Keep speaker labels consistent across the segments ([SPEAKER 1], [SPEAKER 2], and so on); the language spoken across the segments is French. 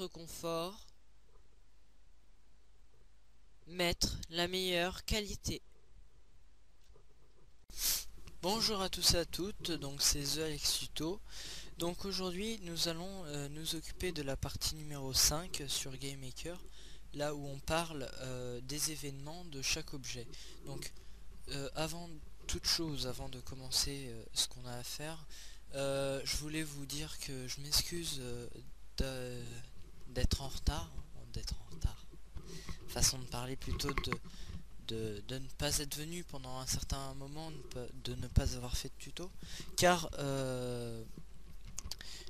[SPEAKER 1] votre confort, mettre la meilleure qualité. Bonjour à tous et à toutes, donc c'est The Alex Tuto. Donc aujourd'hui nous allons nous occuper de la partie numéro 5 sur GameMaker, là où on parle des événements de chaque objet. Donc avant toute chose, avant de commencer ce qu'on a à faire, je voulais vous dire que je m'excuse d'être en retard, façon de parler plutôt de ne pas être venu pendant un certain moment, de ne pas avoir fait de tuto, car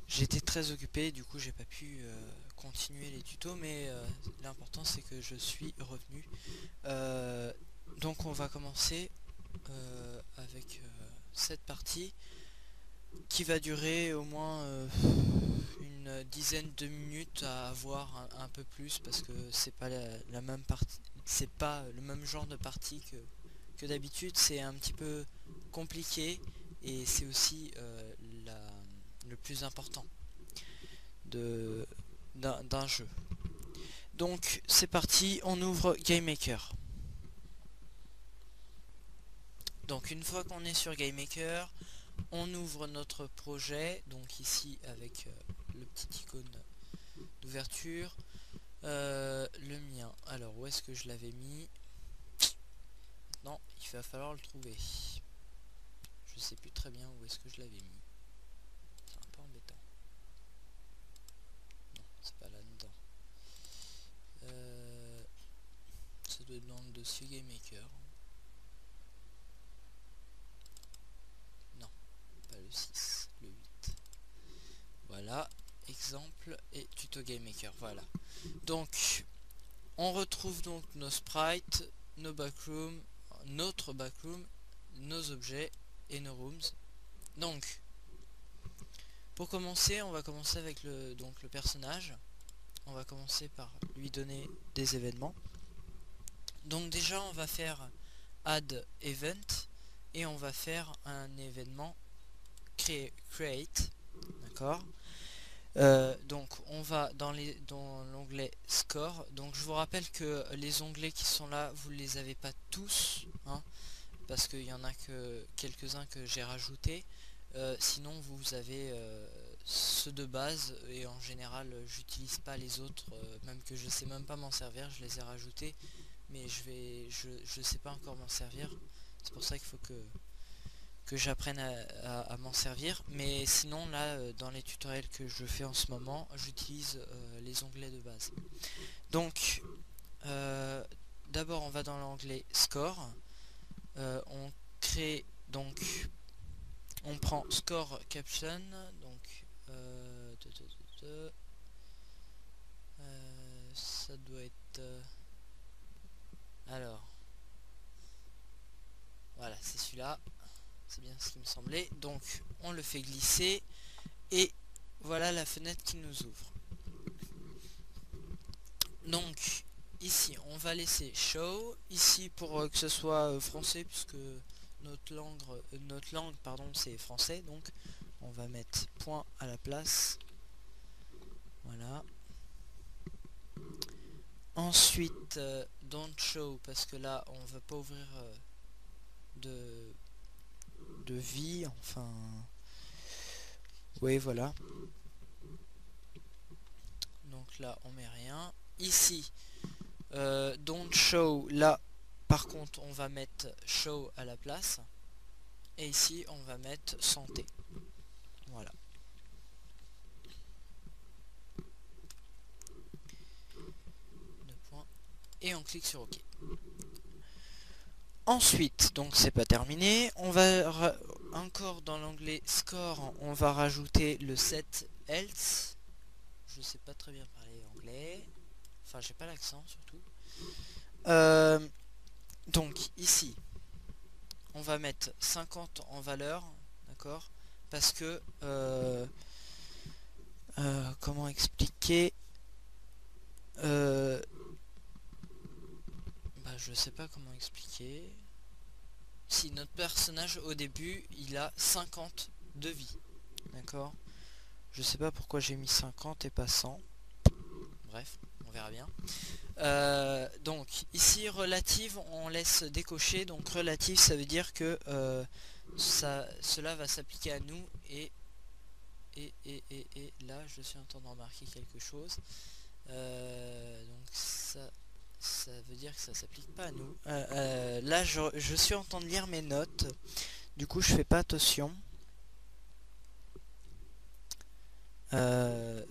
[SPEAKER 1] j'étais très occupé, du coup j'ai pas pu continuer les tutos, mais l'important c'est que je suis revenu. Donc on va commencer avec cette partie qui va durer au moins une dizaine de minutes, à avoir un peu plus, parce que c'est pas la même partie, c'est pas le même genre de partie que d'habitude. C'est un petit peu compliqué et c'est aussi le plus important d'un jeu. Donc c'est parti, on ouvre GameMaker. Donc une fois qu'on est sur GameMaker, on ouvre notre projet, donc ici avec le petit icône d'ouverture. Le mien, alors où est-ce que je l'avais mis? Non, il va falloir le trouver. Je sais plus très bien où est-ce que je l'avais mis. C'est un peu embêtant. Non, c'est pas là-dedans. Ça doit être dans le dossier GameMaker. Non, pas le 6, le 8. Voilà, exemple et tuto GameMaker, voilà. Donc, on retrouve donc nos sprites, nos backrooms, notre backroom, nos objets et nos rooms. Donc, pour commencer, on va commencer avec le personnage. On va commencer par lui donner des événements. Donc déjà, on va faire add event et on va faire un événement create, d'accord. Donc on va dans l'onglet score. Donc je vous rappelle que les onglets qui sont là, vous ne les avez pas tous, hein, parce qu'il y en a que quelques-uns que j'ai rajoutés. Sinon vous avez ceux de base, et en général j'utilise pas les autres, même que je sais même pas m'en servir. Je les ai rajoutés, mais je sais pas encore m'en servir. C'est pour ça qu'il faut que j'apprenne à m'en servir. Mais sinon là, dans les tutoriels que je fais en ce moment, j'utilise les onglets de base. Donc d'abord on va dans l'onglet score. On crée donc, on prend score caption, donc ça doit être alors voilà, c'est celui-là, c'est bien ce qui me semblait. Donc on le fait glisser et voilà la fenêtre qui nous ouvre. Donc ici on va laisser show ici pour que ce soit français, puisque notre langue pardon, c'est français. Donc on va mettre point à la place, voilà. Ensuite don't show, parce que là on veut pas ouvrir de vie, enfin oui, voilà. Donc là on met rien. Ici don't show, là par contre on va mettre show à la place, et ici on va mettre santé, voilà. Deux points. Et on clique sur OK. Ensuite, donc c'est pas terminé, on va encore dans l'onglet score, on va rajouter le set else. Je sais pas très bien parler anglais, enfin j'ai pas l'accent surtout. Donc ici on va mettre 50 en valeur, d'accord, parce que comment expliquer, je sais pas comment expliquer. Si notre personnage au début il a 50 de vie, d'accord, je sais pas pourquoi j'ai mis 50 et pas 100. bref, on verra bien. Donc ici relative on laisse décocher, donc relative ça veut dire que cela va s'appliquer à nous et là je suis en train de remarquer quelque chose. Donc ça veut dire que ça s'applique pas à nous. Là je suis en train de lire mes notes, du coup je fais pas attention.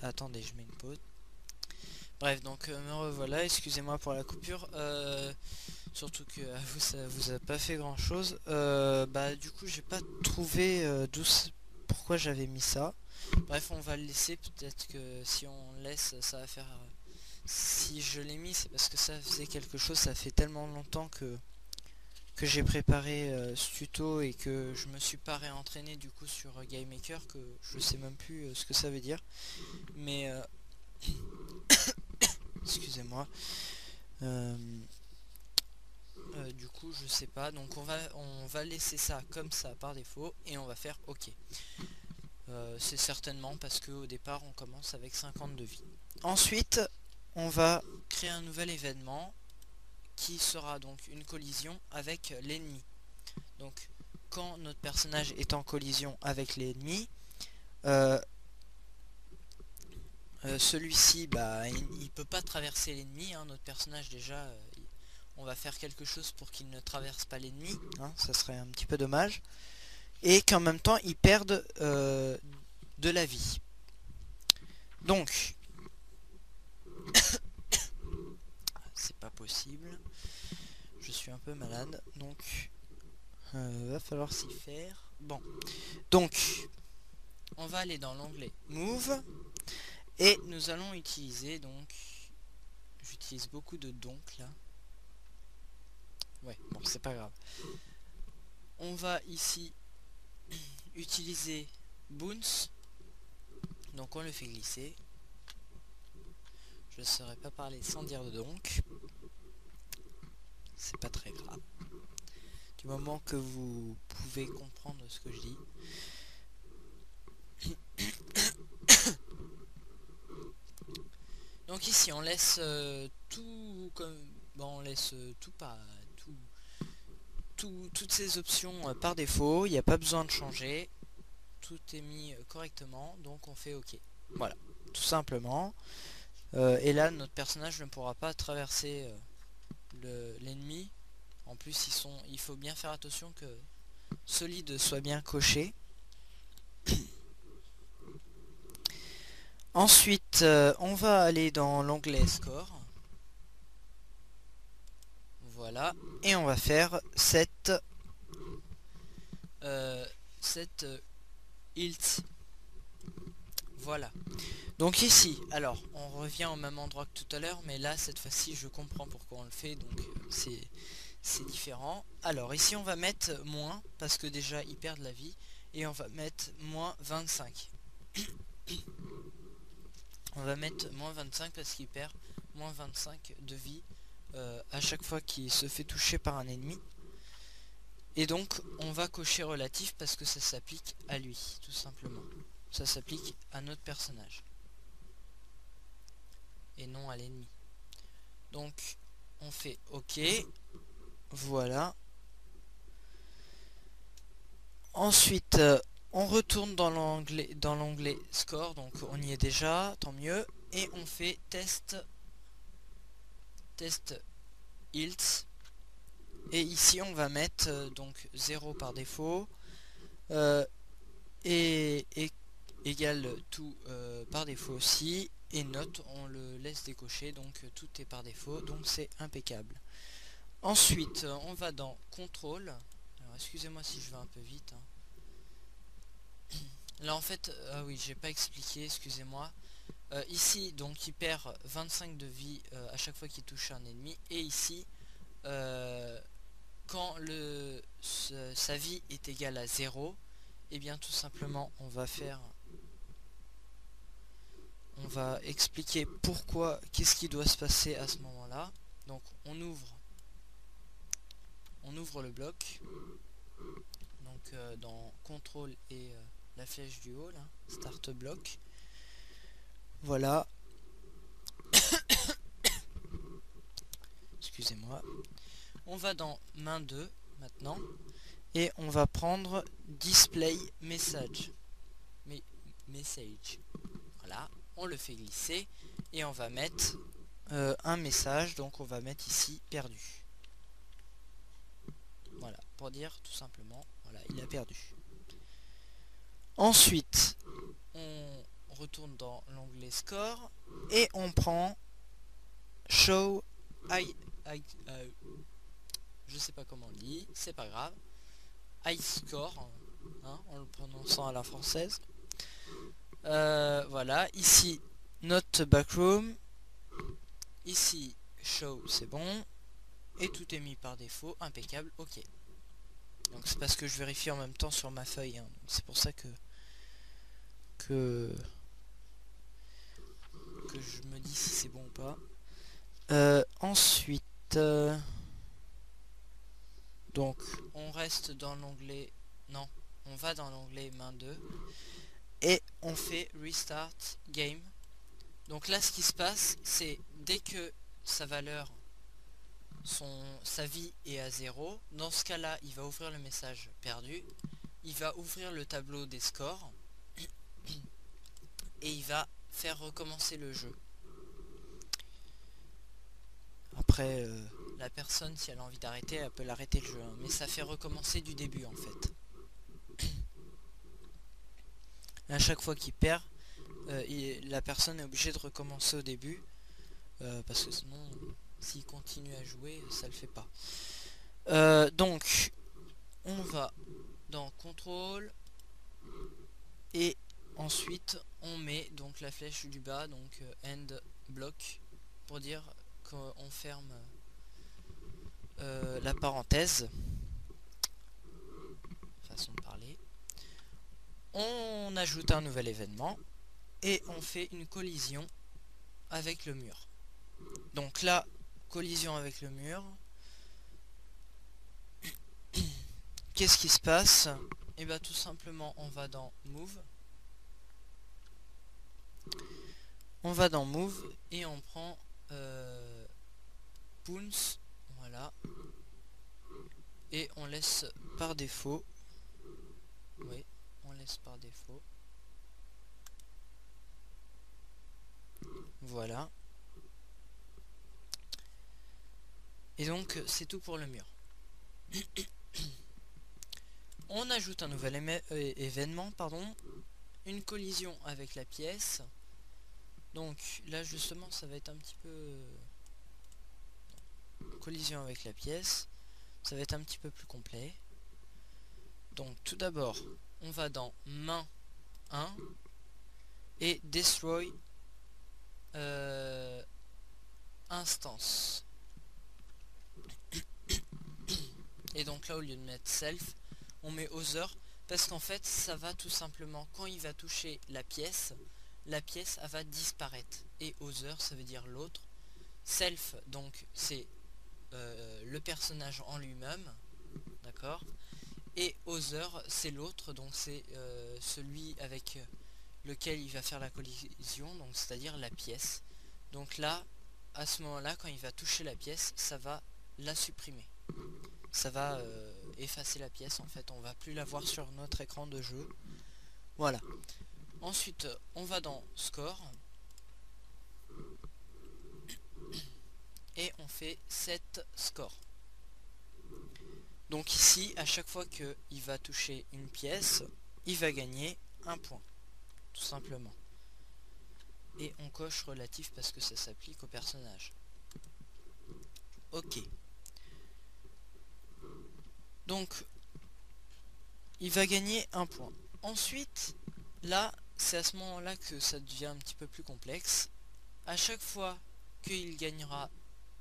[SPEAKER 1] Attendez, je mets une pause. Bref, donc me revoilà, excusez-moi pour la coupure, surtout que à vous ça vous a pas fait grand chose. Bah du coup j'ai pas trouvé pourquoi j'avais mis ça. Bref, on va le laisser, peut-être que si on le laisse ça va faire... si je l'ai mis c'est parce que ça faisait quelque chose, ça fait tellement longtemps que j'ai préparé ce tuto et que je me suis pas réentraîné du coup sur GameMaker que je sais même plus ce que ça veut dire. Mais excusez-moi. Du coup je sais pas, donc on va laisser ça comme ça par défaut et on va faire OK. C'est certainement parce qu'au départ on commence avec 50 de vie. Ensuite on va créer un nouvel événement qui sera donc une collision avec l'ennemi. Donc quand notre personnage est en collision avec l'ennemi, celui-ci bah, il peut pas traverser l'ennemi, hein. Notre personnage déjà on va faire quelque chose pour qu'il ne traverse pas l'ennemi, hein, ça serait un petit peu dommage, et qu'en même temps il perde de la vie. Donc c'est pas possible, je suis un peu malade, donc va falloir s'y faire. Bon, donc on va aller dans l'onglet Move et nous allons utiliser, donc j'utilise beaucoup de donc là. Ouais, bon c'est pas grave. On va ici utiliser Bounce, donc on le fait glisser. Je ne saurais pas parler sans dire de donc. C'est pas très grave. Du moment que vous pouvez comprendre ce que je dis. Donc ici on laisse tout comme... Bon, on laisse tout pas... toutes ces options par défaut. Il n'y a pas besoin de changer. Tout est mis correctement. Donc on fait OK. Voilà. Tout simplement. Et là notre personnage ne pourra pas traverser l'ennemi. En plus il faut bien faire attention que solide soit bien coché. Ensuite on va aller dans l'onglet score. Voilà. Et on va faire cette hilt. Voilà. Donc ici, alors on revient au même endroit que tout à l'heure, mais là cette fois-ci je comprends pourquoi on le fait, donc c'est différent. Alors ici on va mettre moins, parce que déjà ils perdent la vie, et on va mettre moins 25. On va mettre moins 25 parce qu'il perd moins 25 de vie à chaque fois qu'il se fait toucher par un ennemi. Et donc on va cocher relatif parce que ça s'applique à lui, tout simplement. Ça s'applique à notre personnage et non à l'ennemi. Donc on fait OK. Voilà. Ensuite on retourne dans l'onglet score, donc on y est déjà, tant mieux, et on fait test hilt, et ici on va mettre donc 0 par défaut, et égale tout par défaut aussi, et note on le laisse décocher, donc tout est par défaut, donc c'est impeccable. Ensuite on va dans contrôle. Alors excusez-moi si je vais un peu vite, hein. Là en fait, ah oui j'ai pas expliqué, excusez-moi. Ici donc il perd 25 de vie à chaque fois qu'il touche un ennemi, et ici quand sa vie est égale à 0, et bien tout simplement on va expliquer pourquoi, qu'est-ce qui doit se passer à ce moment là. Donc on ouvre le bloc, donc dans contrôle et la flèche du haut là, start bloc. Voilà. excusez-moi. On va dans main 2 maintenant. Et on va prendre display message. Message. Voilà, on le fait glisser. Et on va mettre un message. Donc on va mettre ici perdu. Voilà, pour dire tout simplement, voilà, il a perdu. Ensuite, on retourne dans l'onglet score et on prend show je sais pas comment on dit, c'est pas grave, high score, hein, en le prononçant à la française. Voilà, ici note backroom, ici show, c'est bon, et tout est mis par défaut, impeccable, ok. Donc c'est parce que je vérifie en même temps sur ma feuille, hein, c'est pour ça que je me dis si c'est bon ou pas. Ensuite, donc on reste dans l'onglet, non, on va dans l'onglet main 2 et on fait restart game. Donc là ce qui se passe, c'est dès que sa valeur, sa vie est à 0, dans ce cas là il va ouvrir le message perdu, il va ouvrir le tableau des scores et il va faire recommencer le jeu. Après, la personne, si elle a envie d'arrêter, elle peut l'arrêter le jeu, hein, mais ça fait recommencer du début en fait. À chaque fois qu'il perd, la personne est obligée de recommencer au début, parce que sinon, s'il continue à jouer, ça le fait pas. Donc, on va dans contrôle, et ensuite on met donc la flèche du bas, donc end block, pour dire qu'on ferme la parenthèse, façon de parler. On ajoute un nouvel événement et on fait une collision avec le mur. Donc là, collision avec le mur. Qu'est-ce qui se passe? Et bien tout simplement on va dans Move. On va dans Move et on prend Bounce. Voilà. Et on laisse par défaut. Oui, on laisse par défaut. Voilà. Et donc c'est tout pour le mur. On ajoute un nouvel événement, pardon, une collision avec la pièce. Donc là justement ça va être un petit peu collision avec la pièce, ça va être un petit peu plus complet. Donc tout d'abord on va dans main 1 et destroy instance. Et donc là au lieu de mettre self, on met other, parce qu'en fait ça va tout simplement, quand il va toucher la pièce elle va disparaître. Et other ça veut dire l'autre. Self donc c'est le personnage en lui-même, d'accord. Et other c'est l'autre, donc c'est celui avec lequel il va faire la collision, donc c'est à dire la pièce. Donc là à ce moment là quand il va toucher la pièce, ça va la supprimer, ça va effacer la pièce en fait, on va plus la voir sur notre écran de jeu. Voilà. Ensuite on va dans score et on fait set score. Donc ici à chaque fois qu'il va toucher une pièce, il va gagner un point, tout simplement. Et on coche relatif parce que ça s'applique au personnage. Ok. Donc il va gagner un point. Ensuite, là, c'est à ce moment-là que ça devient un petit peu plus complexe. À chaque fois qu'il gagnera,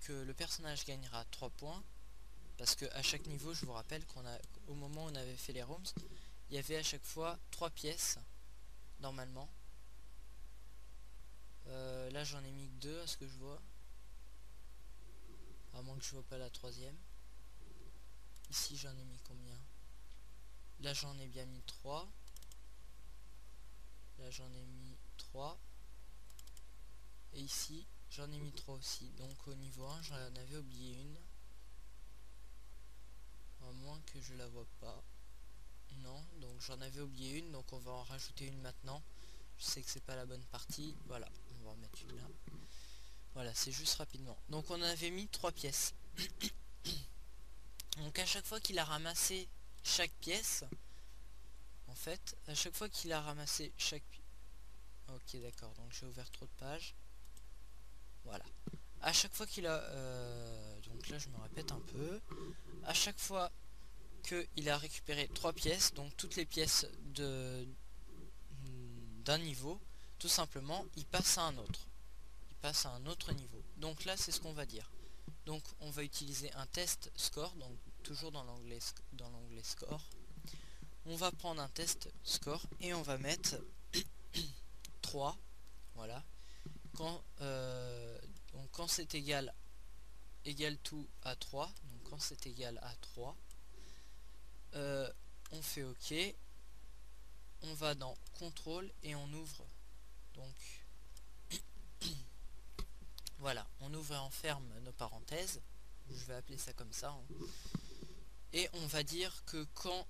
[SPEAKER 1] que le personnage gagnera 3 points, parce que à chaque niveau, je vous rappelle qu'au moment où on avait fait les rooms, il y avait à chaque fois 3 pièces, normalement. Là, j'en ai mis 2 à ce que je vois. À moins que je vois pas la troisième. Ici, j'en ai mis combien? Là, j'en ai bien mis 3. Là, j'en ai mis 3. Et ici, j'en ai mis 3 aussi. Donc au niveau 1, j'en avais oublié une. À moins que je la vois pas. Non, donc j'en avais oublié une, donc on va en rajouter une maintenant. Je sais que c'est pas la bonne partie. Voilà, on va en mettre une là. Voilà, c'est juste rapidement. Donc on avait mis 3 pièces. Donc à chaque fois qu'il a ramassé chaque pièce, en fait, à chaque fois qu'il a ramassé chaque... Ok, d'accord, donc j'ai ouvert trop de pages. Voilà. À chaque fois qu'il a... donc là, je me répète un peu. À chaque fois qu'il a récupéré 3 pièces, donc toutes les pièces d'un niveau, tout simplement, il passe à un autre. Il passe à un autre niveau. Donc là, c'est ce qu'on va dire. Donc on va utiliser un test score, donc toujours dans l'onglet score. On va prendre un test score et on va mettre 3. Voilà. Donc quand c'est égal tout à 3, donc quand c'est égal à 3, on fait OK. On va dans contrôle et on ouvre. Donc voilà, on ouvre et on ferme nos parenthèses. Je vais appeler ça comme ça. Hein. Et on va dire que quand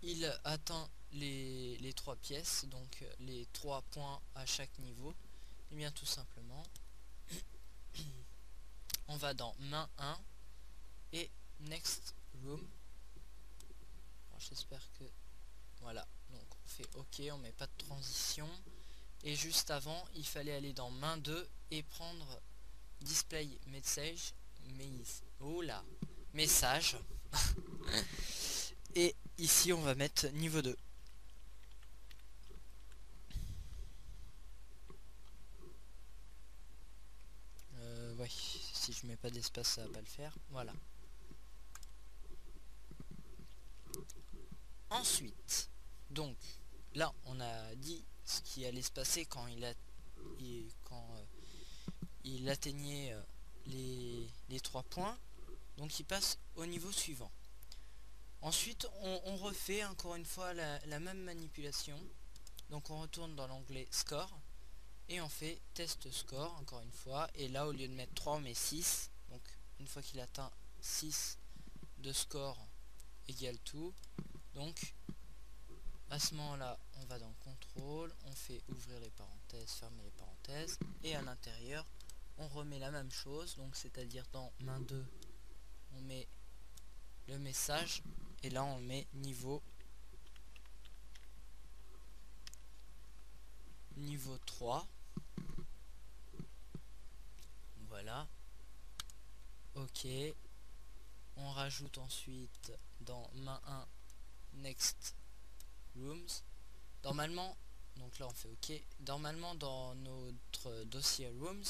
[SPEAKER 1] il atteint les 3 pièces, donc les 3 points à chaque niveau, et bien tout simplement, on va dans main 1 et next room. J'espère que... Voilà, donc on fait OK, on met pas de transition. Et juste avant, il fallait aller dans main 2 et prendre display message. Oh là, message. Et ici, on va mettre niveau 2. Ouais, si je mets pas d'espace, ça va pas le faire. Voilà. Ensuite, donc, là, on a dit ce qui allait se passer quand il atteignait les 3 points. Donc, il passe au niveau suivant. Ensuite, on refait encore une fois la même manipulation. Donc, on retourne dans l'onglet score. Et on fait test score encore une fois. Et là, au lieu de mettre 3, on met 6. Donc, une fois qu'il atteint 6 de score égale tout. Donc, à ce moment-là, on va dans contrôle. On fait ouvrir les parenthèses, fermer les parenthèses. Et à l'intérieur, on remet la même chose. Donc, c'est-à-dire dans main 2, on met le message. Et là, on met niveau 3. Voilà. OK. On rajoute ensuite dans main 1 next rooms. Normalement, donc là on fait OK. Normalement dans notre dossier rooms,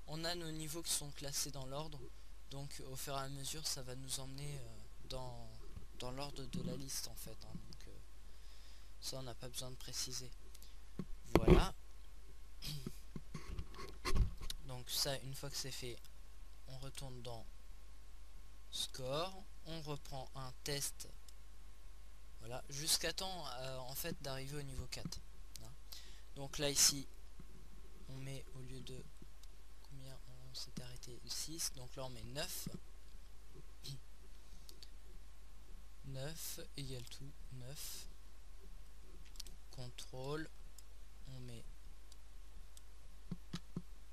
[SPEAKER 1] on a nos niveaux qui sont classés dans l'ordre. Donc au fur et à mesure, ça va nous emmener dans l'ordre de la liste en fait. Hein. Donc ça on n'a pas besoin de préciser. Voilà. Donc ça, une fois que c'est fait, on retourne dans score. On reprend un test. Voilà, jusqu'à temps en fait d'arriver au niveau 4. Hein. Donc là ici, on met au lieu de combien on s'est arrêté 6, donc là on met 9. 9 égale tout 9. Contrôle,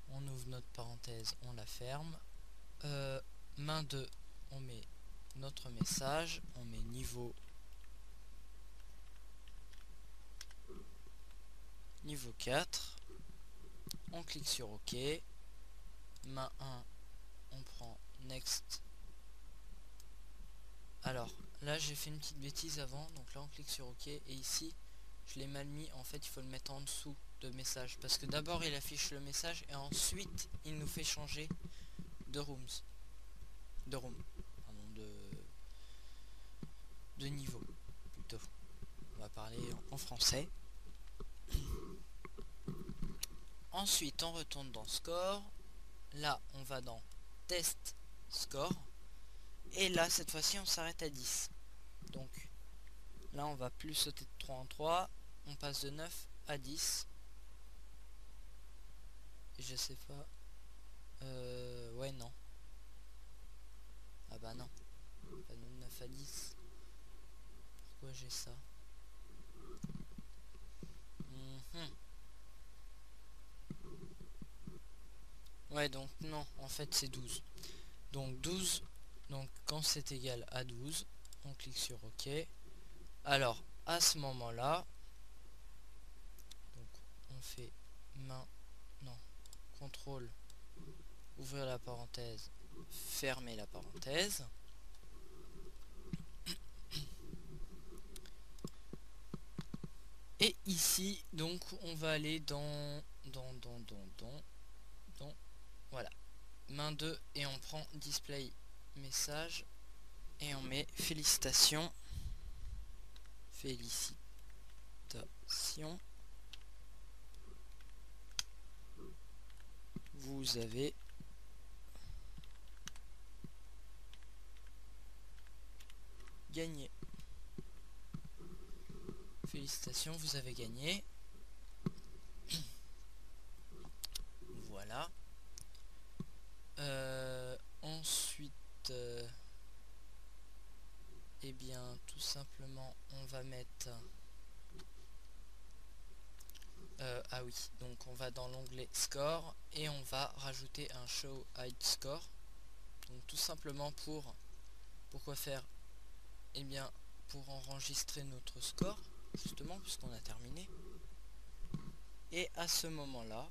[SPEAKER 1] on ouvre notre parenthèse, on la ferme. Main 2, on met notre message, on met niveau 4. On clique sur OK. Main 1, on prend next. Alors là j'ai fait une petite bêtise avant, donc là on clique sur OK et ici je l'ai mal mis. En fait il faut le mettre en dessous de message parce que d'abord il affiche le message et ensuite il nous fait changer de room, pardon, de niveau plutôt. On va parler en français. Ensuite on retourne dans score. Là on va dans test score. Et là cette fois-ci on s'arrête à 10. Donc là on va plus sauter de 3 en 3. On passe de 9 à 10. je sais pas. Ouais, non. Ah bah non. Pas de 9 à 10. Pourquoi j'ai ça? Ouais, donc non, en fait c'est 12. Donc 12, donc quand c'est égal à 12, on clique sur OK. Alors, à ce moment-là, donc on fait main, non, contrôle, ouvrir la parenthèse, fermer la parenthèse. Et ici, donc, on va aller dans voilà, main 2, et on prend display message, et on met félicitations, vous avez gagné. Félicitations, vous avez gagné. Voilà. Ensuite, eh bien, tout simplement, on va mettre... ah oui, donc on va dans l'onglet Score et on va rajouter un Show Hide Score. Donc tout simplement pourquoi faire? Eh bien, pour enregistrer notre score, justement, puisqu'on a terminé. Et à ce moment-là,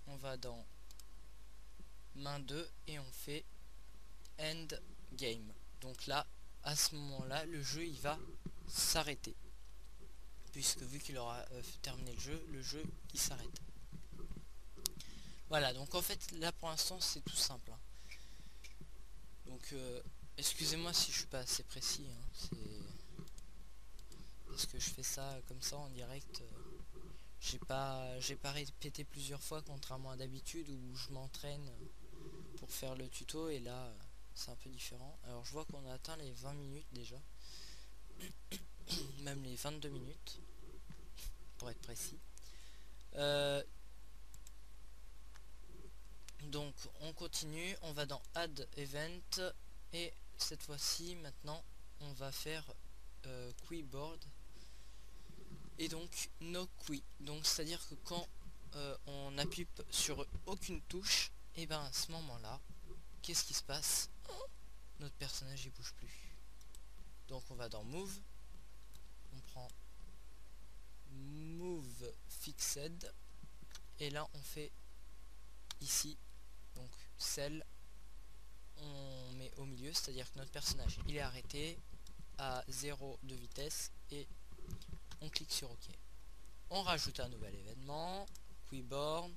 [SPEAKER 1] on va dans main 2 et on fait End Game. Donc là, à ce moment-là, le jeu il va s'arrêter. Puisque vu qu'il aura terminé le jeu il s'arrête. Voilà, donc en fait, là pour l'instant, c'est tout simple. Hein. Donc, excusez-moi si je suis pas assez précis. Hein, c'est parce que je fais ça comme ça en direct. J'ai pas répété plusieurs fois, contrairement à d'habitude où je m'entraîne pour faire le tuto, et là c'est un peu différent. Alors je vois qu'on a atteint les 20 minutes déjà, même les 22 minutes pour être précis. Donc on continue, on va dans Add Event, et cette fois-ci maintenant on va faire Keyboard, et donc no key. Donc c'est à dire que quand on appuie sur aucune touche, et ben à ce moment là, qu'est-ce qui se passe? Notre personnage il bouge plus. Donc on va dans Move, on prend Move Fixed, et là on fait ici donc celle, on met au milieu, c'est à dire que notre personnage il est arrêté à 0 de vitesse, et on clique sur OK. On rajoute un nouvel événement, Keyboard,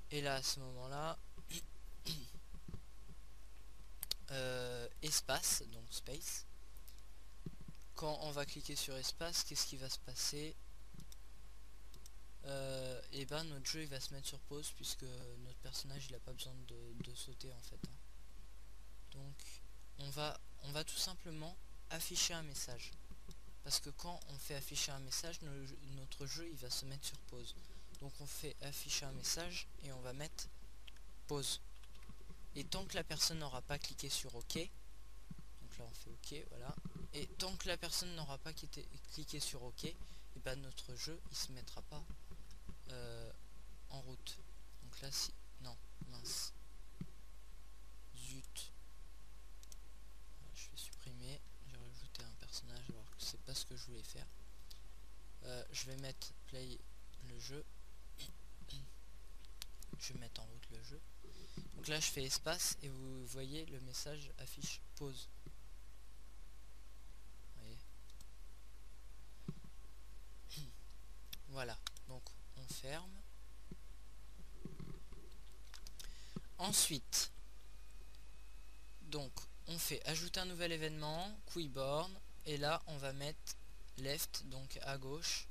[SPEAKER 1] et là à ce moment là espace, donc space. Quand on va cliquer sur espace, qu'est-ce qui va se passer? Et ben notre jeu il va se mettre sur pause, puisque notre personnage il a pas besoin de sauter en fait. Hein. Donc on va tout simplement afficher un message, parce que quand on fait afficher un message, notre jeu il va se mettre sur pause. Donc on fait afficher un message et on va mettre pause, et tant que la personne n'aura pas cliqué sur OK, donc là on fait OK, voilà, et tant que la personne n'aura pas cliqué sur OK, et ben notre jeu il se mettra pas en route. Donc là si... non, mince. Zut. Voilà, je vais supprimer. J'ai rajouté un personnage alors que c'est pas ce que je voulais faire. Je vais mettre play le jeu. Je vais mettre en route le jeu. Donc là je fais espace et vous voyez le message affiche pause. Vous voyez. Voilà, donc on ferme. Ensuite, donc on fait ajouter un nouvel événement, Keyboard, et là on va mettre left, donc à gauche.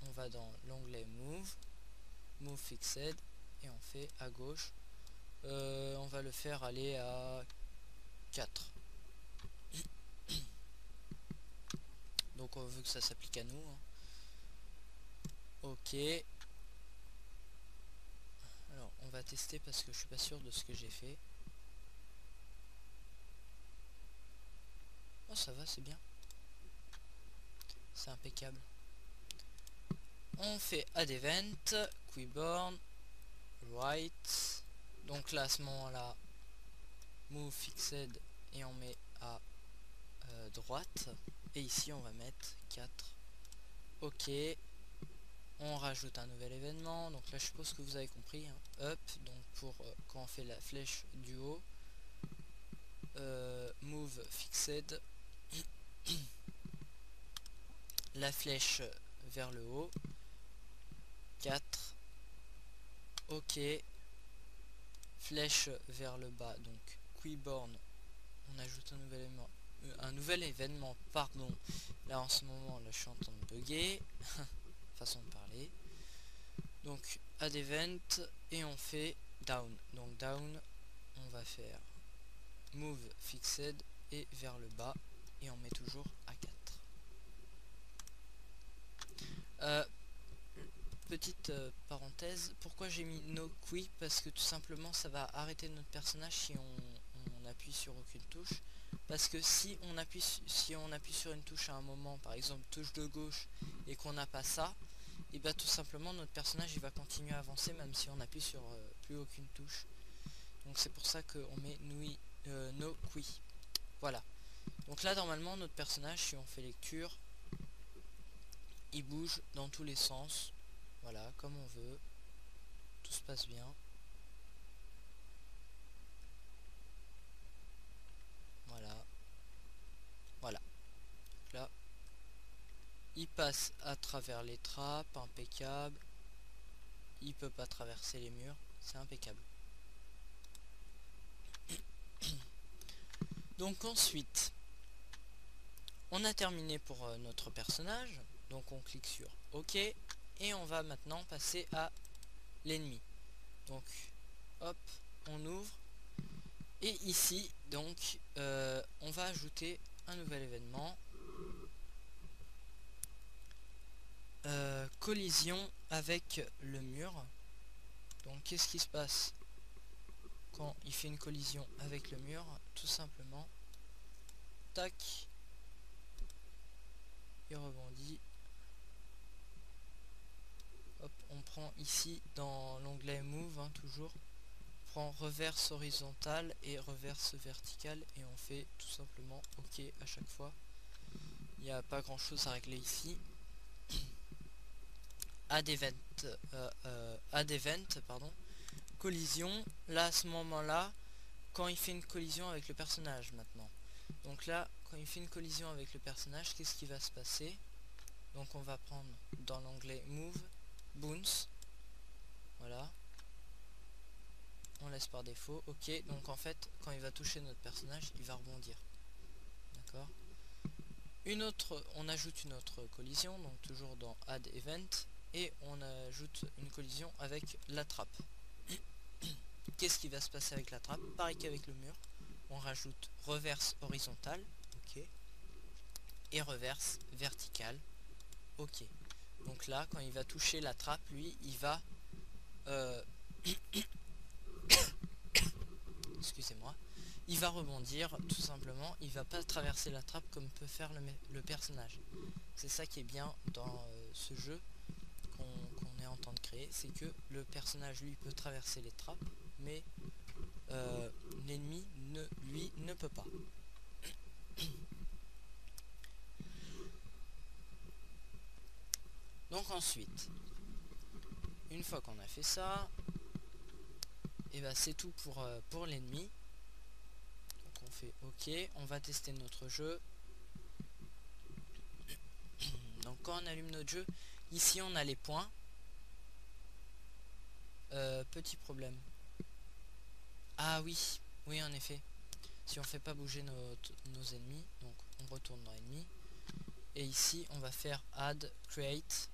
[SPEAKER 1] On va dans l'onglet Move, Move Fixed, et on fait à gauche. On va le faire aller à 4. Donc on veut que ça s'applique à nous. Hein. OK. Alors on va tester parce que je suis pas sûr de ce que j'ai fait. Oh ça va, c'est bien. C'est impeccable. On fait add event, quiborn, right. Donc là à ce moment là, move fixed et on met à droite. Et ici on va mettre 4. Ok. On rajoute un nouvel événement. Donc là je suppose que vous avez compris. Hein. Up, donc pour quand on fait la flèche du haut. Move fixed. La flèche vers le haut. 4. Ok. Flèche vers le bas. Donc quiborn. On ajoute un nouvel événement. Pardon. Là en ce moment là je suis en train de bugger. Façon de parler. Donc add event et on fait down. Donc down on va faire move fixed et vers le bas et on met toujours à 4. Petite parenthèse, pourquoi j'ai mis no qui? Parce que tout simplement ça va arrêter notre personnage si on appuie sur aucune touche. Parce que si on appuie sur une touche à un moment, par exemple touche de gauche, et qu'on n'a pas ça, et bien tout simplement notre personnage il va continuer à avancer même si on appuie sur plus aucune touche. Donc c'est pour ça qu'on met no qui. Voilà. Donc là normalement notre personnage, si on fait lecture, il bouge dans tous les sens. Voilà, comme on veut. Tout se passe bien. Voilà. Voilà. Donc là, il passe à travers les trappes, impeccable. Il peut pas traverser les murs, c'est impeccable. Donc ensuite, on a terminé pour notre personnage. Donc on clique sur OK. Et on va maintenant passer à l'ennemi. Donc, hop, on ouvre. Et ici, donc, on va ajouter un nouvel événement. Collision avec le mur. Donc qu'est-ce qui se passe quand il fait une collision avec le mur? Tout simplement, tac, il rebondit. Hop, on prend ici dans l'onglet move, hein, toujours, on prend reverse horizontal et reverse vertical et on fait tout simplement OK à chaque fois. Il n'y a pas grand chose à régler ici. Add event, pardon. Collision, là à ce moment là, quand il fait une collision avec le personnage maintenant. Donc là, quand il fait une collision avec le personnage, qu'est-ce qui va se passer? Donc on va prendre dans l'onglet move, bounce, voilà, on laisse par défaut, ok. Donc en fait, quand il va toucher notre personnage, il va rebondir, d'accord. On ajoute une autre collision, donc toujours dans add event, et on ajoute une collision avec la trappe. Qu'est-ce qui va se passer avec la trappe? Pareil qu'avec le mur, on rajoute reverse horizontal, ok, et reverse vertical, ok. Donc là, quand il va toucher la trappe, lui, il va excusez-moi, il va rebondir tout simplement, il va pas traverser la trappe comme peut faire le personnage. C'est ça qui est bien dans ce jeu qu'on est en train de créer, c'est que le personnage lui peut traverser les trappes, mais l'ennemi lui ne peut pas. Donc ensuite, une fois qu'on a fait ça, et ben c'est tout pour l'ennemi. Donc on fait OK, on va tester notre jeu. Donc quand on allume notre jeu, ici on a les points. Petit problème. Ah oui, oui en effet. Si on fait pas bouger nos ennemis, donc on retourne dans ennemis. Et ici on va faire add create.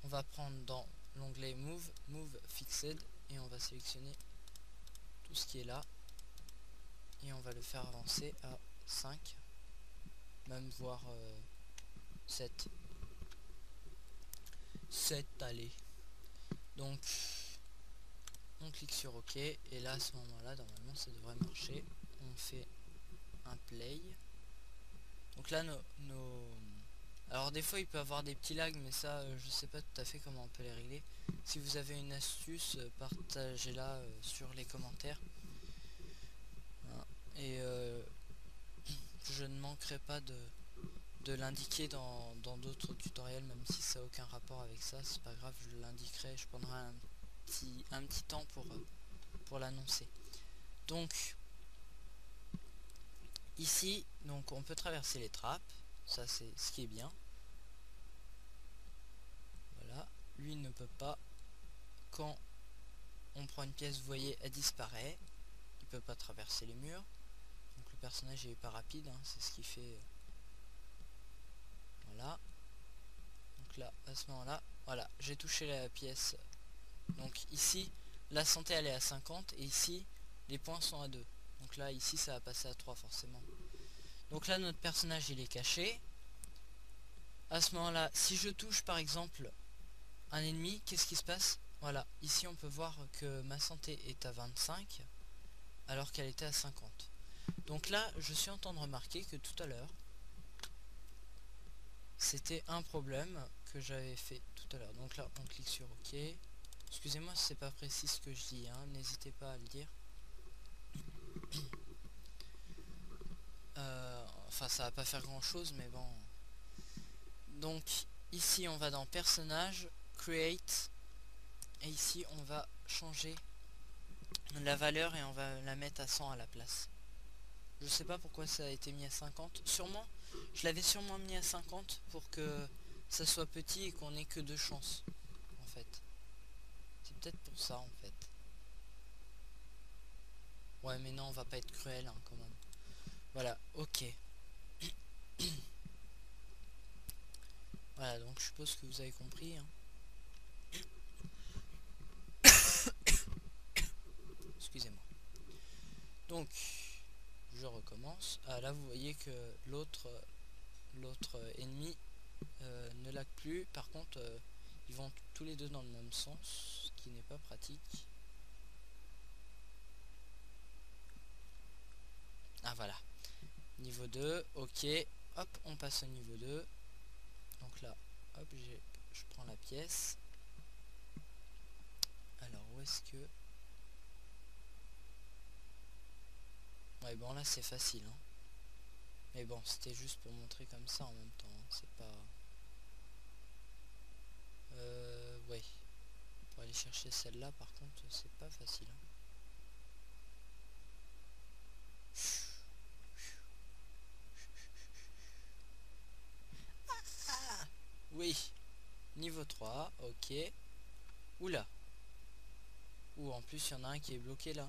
[SPEAKER 1] On va prendre dans l'onglet move fixed et on va sélectionner tout ce qui est là. Et on va le faire avancer à 5. Même voire 7. 7, allez. Donc on clique sur OK, et là à ce moment là normalement ça devrait marcher. On fait un play. Donc là alors des fois il peut avoir des petits lags, mais ça je sais pas tout à fait comment on peut les régler. Si vous avez une astuce, partagez-la sur les commentaires, hein. Et je ne manquerai pas de l'indiquer dans d'autres tutoriels, même si ça n'a aucun rapport avec ça, c'est pas grave, je l'indiquerai, je prendrai un petit temps pour l'annoncer. Donc ici, donc on peut traverser les trappes, ça c'est ce qui est bien. Voilà, lui ne peut pas. Quand on prend une pièce, vous voyez, elle disparaît. Il peut pas traverser les murs. Donc le personnage est pas rapide, hein, c'est ce qui fait. Voilà. Donc là, à ce moment-là, voilà, j'ai touché la pièce. Donc ici, la santé elle est à 50 et ici, les points sont à 2. Donc là, ici, ça va passer à 3 forcément. Donc là, notre personnage il est caché. À ce moment-là, si je touche par exemple un ennemi, qu'est-ce qui se passe? Voilà, ici on peut voir que ma santé est à 25 alors qu'elle était à 50. Donc là, je suis en train de remarquer que tout à l'heure, c'était un problème que j'avais fait tout à l'heure. Donc là, on clique sur OK. Excusez-moi si c'est pas précis ce que je dis, hein, n'hésitez pas à le dire. Enfin, ça va pas faire grand chose, mais bon. Donc ici, on va dans Personnage, Create, et ici, on va changer la valeur et on va la mettre à 100 à la place. Je sais pas pourquoi ça a été mis à 50. Sûrement, je l'avais sûrement mis à 50 pour que ça soit petit et qu'on ait que 2 chances, en fait. C'est peut-être pour ça, en fait. Ouais, mais non, on va pas être cruel, hein, quand même. Voilà, ok. Voilà, donc je suppose que vous avez compris, hein. Excusez-moi. Donc, je recommence. Ah, là, vous voyez que l'autre ennemi ne lag plus. Par contre, ils vont tous les deux dans le même sens, ce qui n'est pas pratique. Ah, voilà. Niveau 2, ok. Hop, on passe au niveau 2. Donc là, hop, je prends la pièce. Alors, où est-ce que... Ouais, bon, là, c'est facile, hein. Mais bon, c'était juste pour montrer comme ça en même temps, hein. C'est pas... ouais. Pour aller chercher celle-là, par contre, c'est pas facile, hein. Ah, oui. Niveau 3, ok. Oula. Ou en plus, il y en a un qui est bloqué là.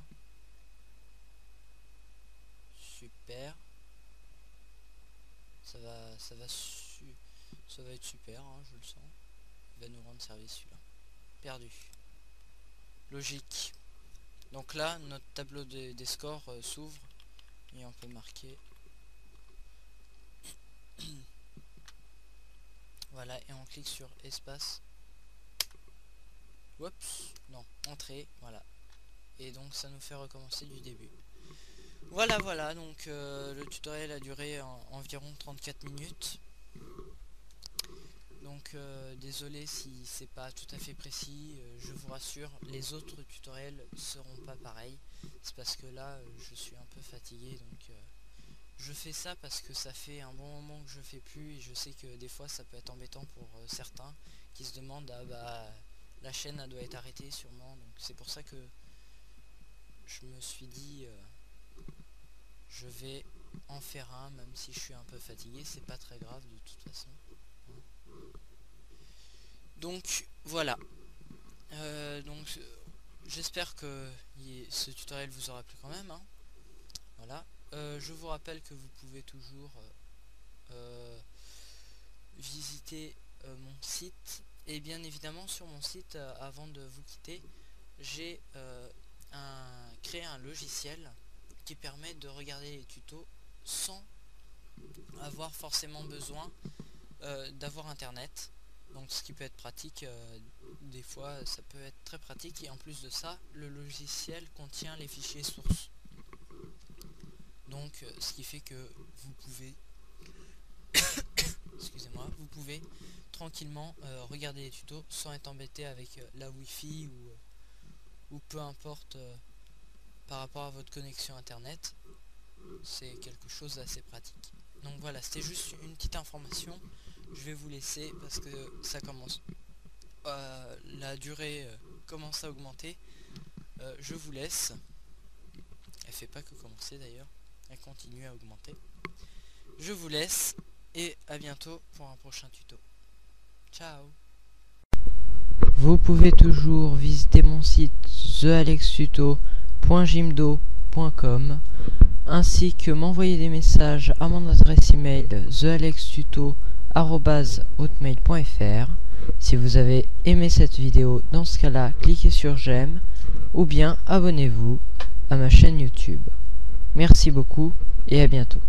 [SPEAKER 1] Super. Ça va être super, hein, je le sens. Il va nous rendre service celui-là. Perdu. Logique. Donc là, notre tableau des scores s'ouvre et on peut marquer. Voilà, et on clique sur espace. Oups, non, entrée, voilà. Et donc ça nous fait recommencer du début. Voilà, donc le tutoriel a duré environ 34 minutes. Donc désolé si c'est pas tout à fait précis, je vous rassure, les autres tutoriels seront pas pareils. C'est parce que là je suis un peu fatigué, donc je fais ça parce que ça fait un bon moment que je fais plus et je sais que des fois ça peut être embêtant pour certains qui se demandent ah bah la chaîne elle doit être arrêtée sûrement, donc c'est pour ça que je me suis dit je vais en faire un même si je suis un peu fatigué, c'est pas très grave de toute façon. Donc voilà, donc j'espère que ce tutoriel vous aura plu quand même, hein. Voilà, je vous rappelle que vous pouvez toujours visiter mon site, et bien évidemment sur mon site, avant de vous quitter, j'ai créé un logiciel qui permet de regarder les tutos sans avoir forcément besoin d'avoir internet. Donc ce qui peut être pratique, des fois ça peut être très pratique, et en plus de ça, le logiciel contient les fichiers sources. Donc ce qui fait que vous pouvez excusez-moi, vous pouvez tranquillement regarder les tutos sans être embêté avec la Wi-Fi ou peu importe par rapport à votre connexion internet. C'est quelque chose d'assez pratique. Donc voilà, c'était juste une petite information. Je vais vous laisser parce que ça commence, la durée commence à augmenter. Je vous laisse. Elle fait pas que commencer d'ailleurs, elle continue à augmenter. Je vous laisse et à bientôt pour un prochain tuto. Ciao.
[SPEAKER 2] Vous pouvez toujours visiter mon site thealextuto.jimdo.com ainsi que m'envoyer des messages à mon adresse email thealextuto@hotmail.fr. Si vous avez aimé cette vidéo, dans ce cas-là, cliquez sur j'aime ou bien abonnez-vous à ma chaîne YouTube. Merci beaucoup et à bientôt.